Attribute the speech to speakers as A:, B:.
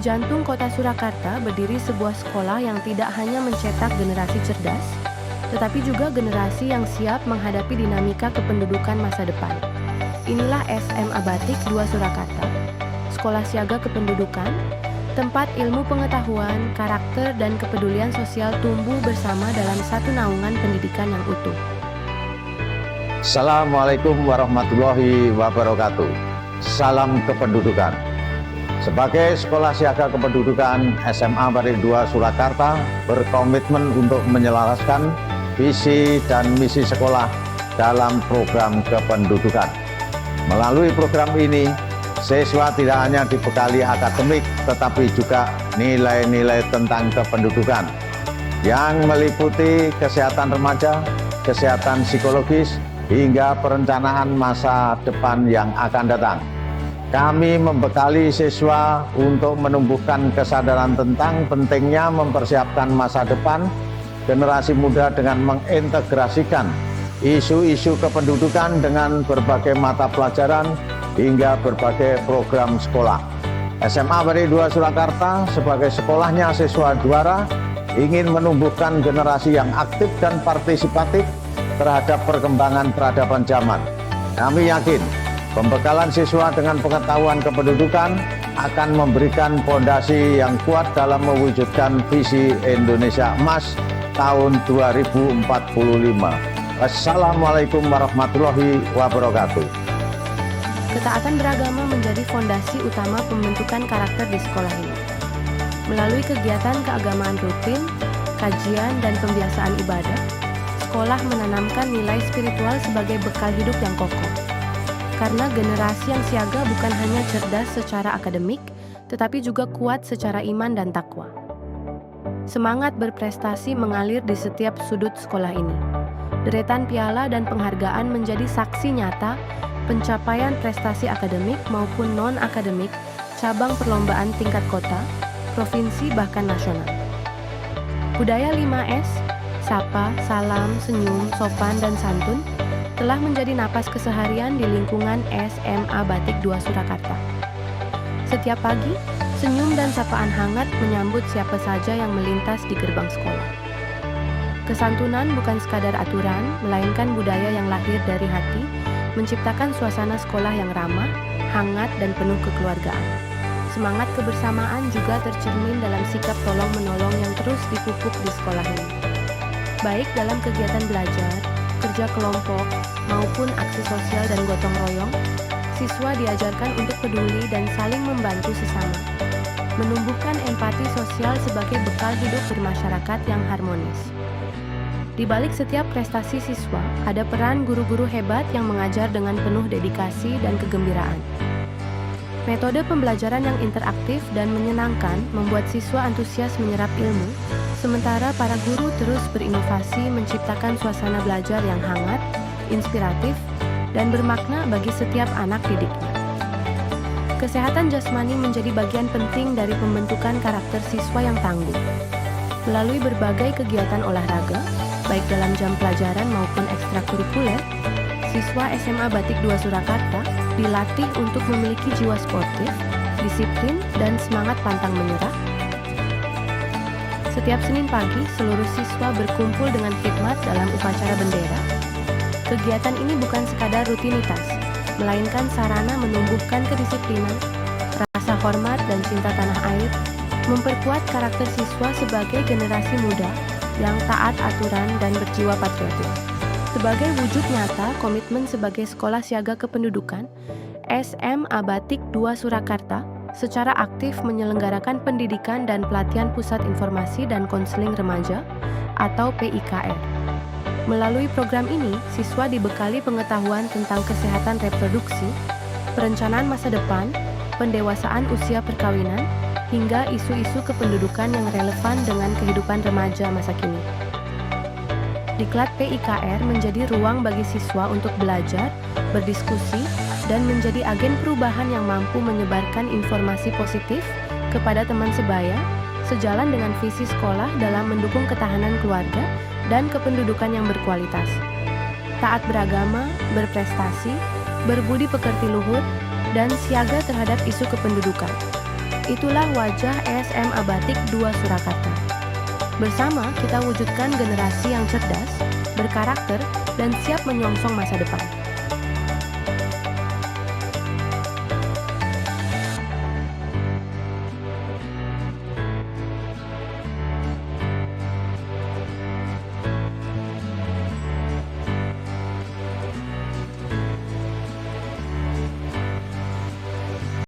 A: jantung kota Surakarta berdiri sebuah sekolah yang tidak hanya mencetak generasi cerdas, tetapi juga generasi yang siap menghadapi dinamika kependudukan masa depan. Inilah SMA Batik 2 Surakarta, sekolah siaga kependudukan, tempat ilmu pengetahuan, karakter, dan kepedulian sosial tumbuh bersama dalam satu naungan pendidikan yang utuh.
B: Assalamualaikum warahmatullahi wabarakatuh. Salam kependudukan. Sebagai sekolah siaga kependudukan, SMA Batik 2 Surakarta berkomitmen untuk menyelaraskan visi dan misi sekolah dalam program kependudukan. Melalui program ini, siswa tidak hanya dibekali akademik, tetapi juga nilai-nilai tentang kependudukan yang meliputi kesehatan remaja, kesehatan psikologis, hingga perencanaan masa depan yang akan datang. Kami membekali siswa untuk menumbuhkan kesadaran tentang pentingnya mempersiapkan masa depan generasi muda dengan mengintegrasikan isu-isu kependudukan dengan berbagai mata pelajaran hingga berbagai program sekolah. SMA Batik 2 Surakarta sebagai sekolahnya siswa juara ingin menumbuhkan generasi yang aktif dan partisipatif terhadap perkembangan peradaban zaman. Kami yakin pembekalan siswa dengan pengetahuan kependudukan akan memberikan fondasi yang kuat dalam mewujudkan visi Indonesia Emas tahun 2045. Wassalamualaikum warahmatullahi wabarakatuh.
A: Ketaatan beragama menjadi fondasi utama pembentukan karakter di sekolah ini. Melalui kegiatan keagamaan rutin, kajian, dan pembiasaan ibadah, sekolah menanamkan nilai spiritual sebagai bekal hidup yang kokoh. Karena generasi yang siaga bukan hanya cerdas secara akademik, tetapi juga kuat secara iman dan takwa. Semangat berprestasi mengalir di setiap sudut sekolah ini. Deretan piala dan penghargaan menjadi saksi nyata pencapaian prestasi akademik maupun non-akademik, cabang perlombaan tingkat kota, provinsi, bahkan nasional. Budaya 5S, sapa, salam, senyum, sopan, dan santun telah menjadi napas keseharian di lingkungan SMA Batik 2 Surakarta. Setiap pagi, senyum dan sapaan hangat menyambut siapa saja yang melintas di gerbang sekolah. Kesantunan bukan sekadar aturan, melainkan budaya yang lahir dari hati, menciptakan suasana sekolah yang ramah, hangat, dan penuh kekeluargaan. Semangat kebersamaan juga tercermin dalam sikap tolong-menolong yang terus dipupuk di sekolah ini. Baik dalam kegiatan belajar, kerja kelompok, maupun aksi sosial dan gotong royong, siswa diajarkan untuk peduli dan saling membantu sesama, menumbuhkan empati sosial sebagai bekal hidup bermasyarakat yang harmonis. Di balik setiap prestasi siswa, ada peran guru-guru hebat yang mengajar dengan penuh dedikasi dan kegembiraan. Metode pembelajaran yang interaktif dan menyenangkan membuat siswa antusias menyerap ilmu, sementara para guru terus berinovasi menciptakan suasana belajar yang hangat, inspiratif, dan bermakna bagi setiap anak didiknya. Kesehatan jasmani menjadi bagian penting dari pembentukan karakter siswa yang tangguh. Melalui berbagai kegiatan olahraga, baik dalam jam pelajaran maupun ekstrakurikuler, siswa SMA Batik 2 Surakarta dilatih untuk memiliki jiwa sportif, disiplin, dan semangat pantang menyerah. Setiap Senin pagi, seluruh siswa berkumpul dengan khidmat dalam upacara bendera. Kegiatan ini bukan sekadar rutinitas, melainkan sarana menumbuhkan kedisiplinan, rasa hormat, dan cinta tanah air, memperkuat karakter siswa sebagai generasi muda yang taat aturan dan berjiwa patriotik. Sebagai wujud nyata komitmen sebagai sekolah siaga kependudukan, SMA Batik 2 Surakarta secara aktif menyelenggarakan pendidikan dan pelatihan Pusat Informasi dan Konseling Remaja atau PIKR. Melalui program ini, siswa dibekali pengetahuan tentang kesehatan reproduksi, perencanaan masa depan, pendewasaan usia perkawinan, hingga isu-isu kependudukan yang relevan dengan kehidupan remaja masa kini. Diklat PIKR menjadi ruang bagi siswa untuk belajar, berdiskusi, dan menjadi agen perubahan yang mampu menyebarkan informasi positif kepada teman sebaya, sejalan dengan visi sekolah dalam mendukung ketahanan keluarga dan kependudukan yang berkualitas. Taat beragama, berprestasi, berbudi pekerti luhur, dan siaga terhadap isu kependudukan. Itulah wajah SMA Batik 2 Surakarta. Bersama kita wujudkan generasi yang cerdas, berkarakter, dan siap menyongsong masa depan.